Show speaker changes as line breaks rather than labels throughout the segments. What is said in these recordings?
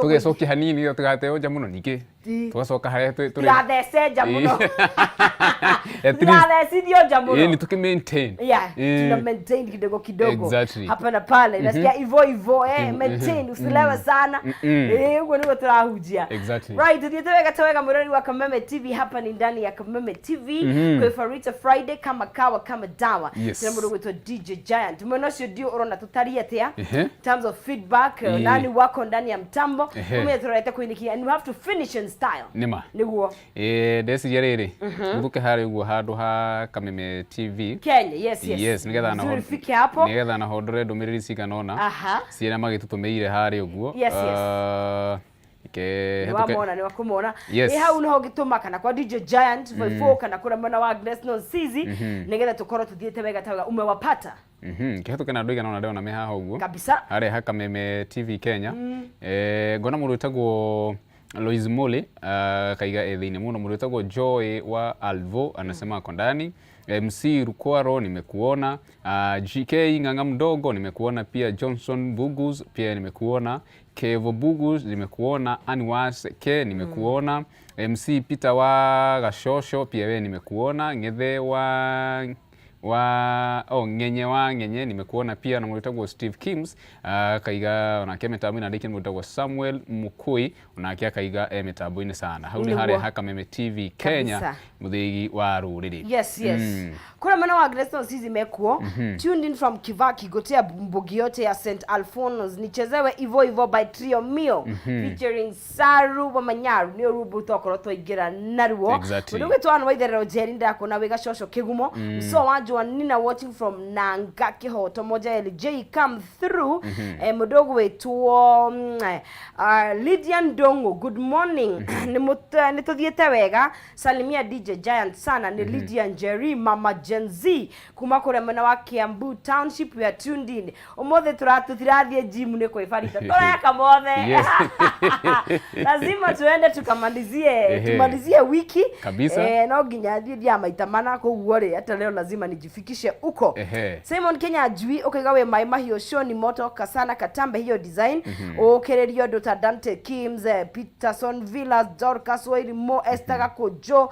tugecokia hanini yo tugateo nja muno ningĩ tugacoka harĩa tũrĩ
yathece nja muno yathecithio nja muno
ni tuki maintain
tuna maintain kidogo
exactly.
hapa na pale nasikia hivyo maintain usilewe sana huo ndio turahujia
exactly.
Right, tutaweka taweka murori wa Kameme TV. Hapa ni ndani ya Kameme TV kwa Farita Friday kama kawa kama dawa. Tuna murori wetu DJ Giant mwenosho ndio urona tutaria tia terms of feedback nani wako ndani ya mtambo umetureta kuinikia and we have to finish in style niguo
ndeciria riri nduke hari uguo handu ha Kameme TV
Kenya. Yes
nigetha na
fike hapo
nigetha na hodore ndumiriri ciganona ciena magitutumeire hari uguo
wamona ni wakumona hau no gituma kana kwa DJ Giant Voifo kana kura mwana wa Agnes no Sizi nigetha tukoro tuthiete wega tawa umewapata
kihatuke na ndoiga nona ndona me haha uguo
kabisa
hari ha Kameme TV Kenya ngona mundu witagwo Lois Mole kaiga ethini muno mundu witagwo Joy wa Alvo anasema ako ndani. MC Rukwaro nimekuona, GK Nganga Mdogo nimekuona pia, Johnson Bugus pia nimekuona, Kevo Bugus nimekuona, Anwas K nimekuona, MC Peter wa Gashosho pia wewe nimekuona, Ngethe ngenye nimekuona pia na mwitagwo Steve Kims kaiga onake metabu na ndiki mwitagwo Samuel Mukui onake kaiga metabu ine sana hauni hare ha Kameme TV Kenya muthigi wa ruriri.
Yes kuna mwana wa Agresto Sizi mekuo tuned in from Kivaki gotea mbugi yote ya St Alphonse nichezewe ivo by Trio Mio featuring Saru wa Manyaru ni rubu tokoro toigira naruo ndugu twana waitherero jerinda kona wega shosho kigumo so Nina watching from Nanga Kihoto moja LJ come through mudogo wetu Lydian Dongo good morning ni tuthiete wega salimia DJ Giant sana ni Lydian Jerry Mama Gen Z kuma kure mwana wa Kiambu Township we are tuned in omothe turatirathie gym ni kwa Farita toyaka mothe lazima tuende tumalizie wiki
kabisa
no ginya thia maita mana koguo ri hata leo lazima nijifikishe uko. Simon Kenya ajui ukaiga we mai mahio show ni moto kasana katambe hiyo design okererio Dr. Dante Kims Peterson Villas Dorcas Wairi Mo Esther Kojo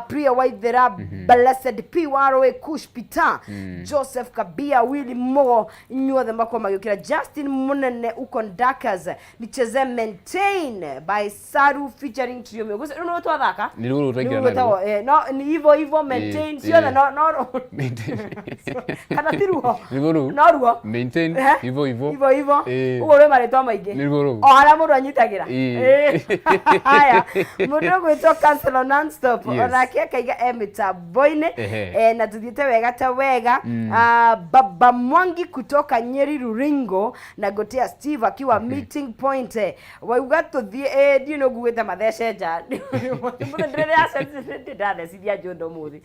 Priya Waithera Blessed P Waro Kush Peter Joseph Kabia Willy Mo nyothe mako magikira Justin Munene uko Dakas nicheze Maintain by Saru featuring Trio Mio gusa no twathaka
ni ruru regira
no ni hivyo Maintain sio no kana tiruho no ruho
Maintain hivyo
ugo we maretwa maingi o ara mundu anyitagira haya mundu gwitwa cancel non stop onake kaiga emitaboine na tuthiete wega ta wega baba Mwangi kutoka Nyeri Ruringo na gotea Steve akiwa meeting point wauga tuthie dino gwita matheceja mundu ndire asense ndade sidia jondo muthi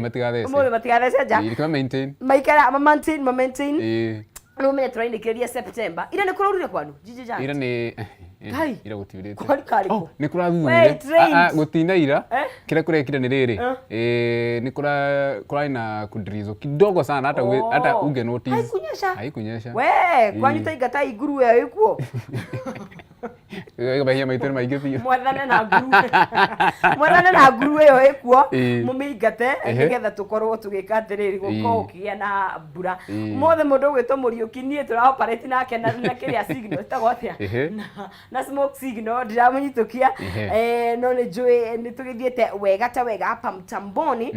matigathece
ilikuwa maintain
maikara maintain no me turaindikiria September ira ni kururire kwanu jijija
ira ni ira gutirite
kwani kariko
ni kurathurire gutina ira kira kurekira ni riri ni kuraina kudrizo kidogo sana hata unge notice haikunyesha
we kwani taigata iguru ya ikuo
bahia maitero maigithio
mwathane na guru yo ekuo mumigate nigetha tukorwo tugikatiriri guko ukia na mbura mothe mundu gwitwo Muriuki nie tura operate nake na kiria signal tagwatia na smoke signal ndiramunyitukia no ni joy ni tugithiete wega ta wega hapa mtamboni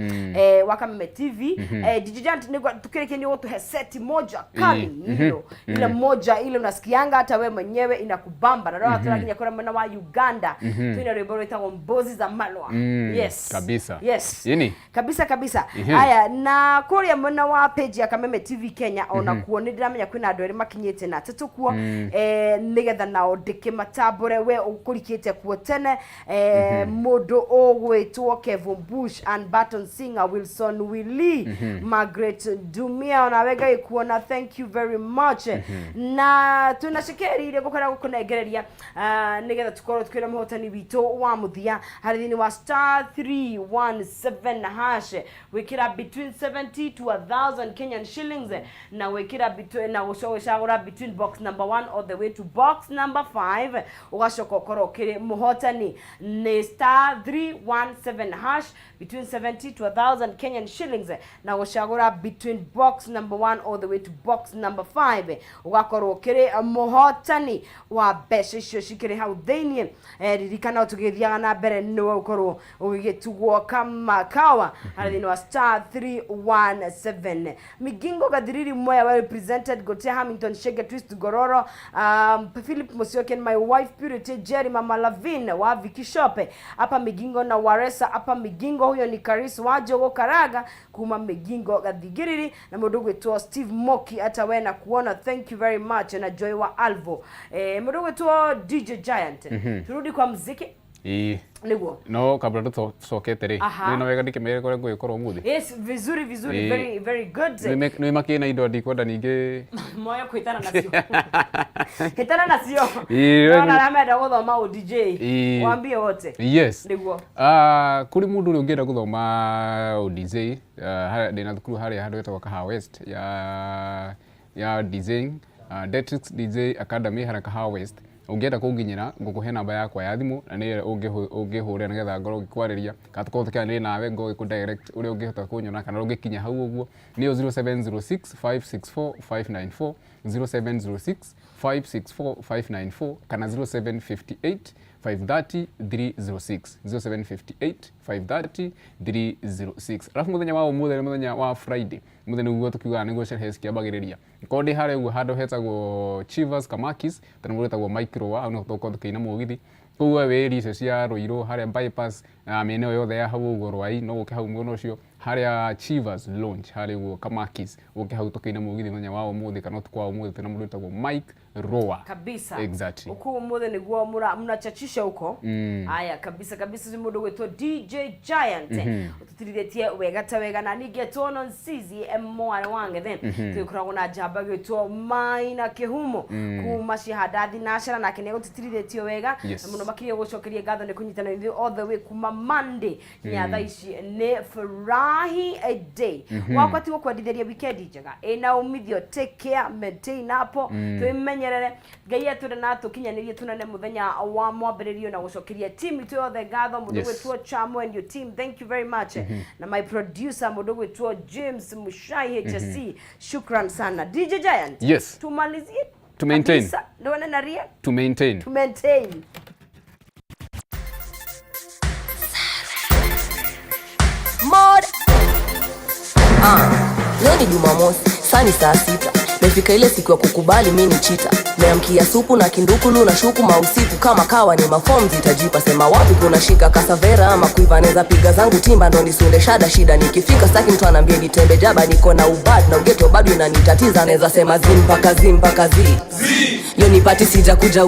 wa Kameme TV Digigant ni tukireke tuhe set moja kali hilo ile moja ile unasikianga hata wewe mwenyewe inakubamba na roho tunakinya kwa mwana wa Uganda tuna rwimbo rwitagwo Mbozi za Malwa
kabisa
yini kabisa haya na kuria mwana wa page ya Kameme TV Kenya ona kuone ndiramenya kwina andu eri makinyete na tetukuo nigetha nao ndike matambure we ukurikite kuo tene mundu ogwitwo Kevin Bush and Barton Singer Wilson Willie Margaret Dumia ona wega ikuona thank you very much na tunashikeri ile gukora gukunegereria nigetha tukorwo twira muhotani wito wa muthia hari thini wa *317 hash wikira between 70 to 1000 Kenyan shillings na wikira between na ushagura between box number 1 all the way to box number 5 ugashoka korwo kiri muhotani ni *317 hash between 70 to 1000 Kenyan shillings na ushagura between box number 1 all the way to box number 5 ugakorwo kiri muhotani wa besha icio cikiri hau theinie ririkana tugithiaga na mbere no ukorwo ugigitugwo kama kawa hari no *317 Migingo Gadiriri Moya well represented Gote Hamilton Shege Twist Gororo Philip Musioken my wife Purity Jerry Mama Lavin wa Viki Shope hapa Migingo na Waresa hapa Migingo huyo ni Karis wa Jogo Karaga kuma Migingo Gadigiriri na mdogo wetu Steve Moki hata wewe na kuona thank you very much na Joy wa Alvo mdogo wetu DJ Giant turudi kwa muziki Niguo.
No kabla tusokete ri. Nino wega ndikimere kore ngwikorwo muthi.
Yes, vizuri very very good.
Ni makina indo ndikwenda ningi.
Moyo kwitana nacio. Kwitana nacio. Ona ramenda guthoma u DJ. Waambie wote.
Yes.
Niguo.
Kuri mundu uri ungienda guthoma u DJ, ndina thukuru haria handu etagwo Kahawa West ya DJing, Detrix DJ Academy haria Kahawa West. Ungienda kunginyira ngukuhe namba yakwa ya thimu na ni ungihurira nigetha ngoro gikwariria katuko tukane nawe ngo ku direct uri ungihota kunyona kana ungikinya hau uguo ni 0706564594 0706564594 kana 0758 530 306 Alafu muthenya wa umuthi muthenya wa Friday muthenya uguo tukiuga niguo sherehe cikiambagiriria kondi hare uguo handu hetagwo Chivas Kamakis tana muretagwo Micro wa no toko tukiina mugithi kuwa weri icio cia Ruiru haria bypass mieneo yothe ya hau uguo rwai no uke hau muno ucio haria Chivas Lounge haria uguo Kamakis uke hau tukiina mugithi muthenya wa umuthi kana tukwa umuthi tana muretagwo Mike Roa
kabisa
exactly
uko umuthi niguo mnachachisha huko aya kabisa zimundo gweto DJ Giant ututiriretie wega ta wega na nigetwo non sizi mwana wange then tukuragwo na jamba gweto Maina Kihumo kuma cihadathi nashara nake nego tutiriretio wega muno makirie gucokeria ngatho ni kunyitana ithu all the way kuma Monday nya thaa ici ni furahi a day wakwati gukwendithia weekend njega ina umithio take care maintain hapo tuimenyerere ngai ature na tukinyanirie tunane muthenya wa mwambiririo na gucokeria team itu yothe ngatho mundu gwetuo Chamo and your team thank you very much na my producer mundu gwetuo James Mushai HSC shukran sana DJ Giant
yes
tumalizie
to maintain
ndio na ria
to maintain
Mod leo ni Jumamosi sani saa 6 mefika ile siku ya kukubali mimi ni chita meamkia supu na kindukulu na shuku mausiku kama kawa ni maform zitajipa sema wapi kuna shika kasavera ama kuivaneza piga zangu timba ndo nisunde shida nikifika saki mtu anambia nitembe jaba niko na ubad na ugeto bado inanitatiza naweza sema zim paka zi leo nipati sija kuja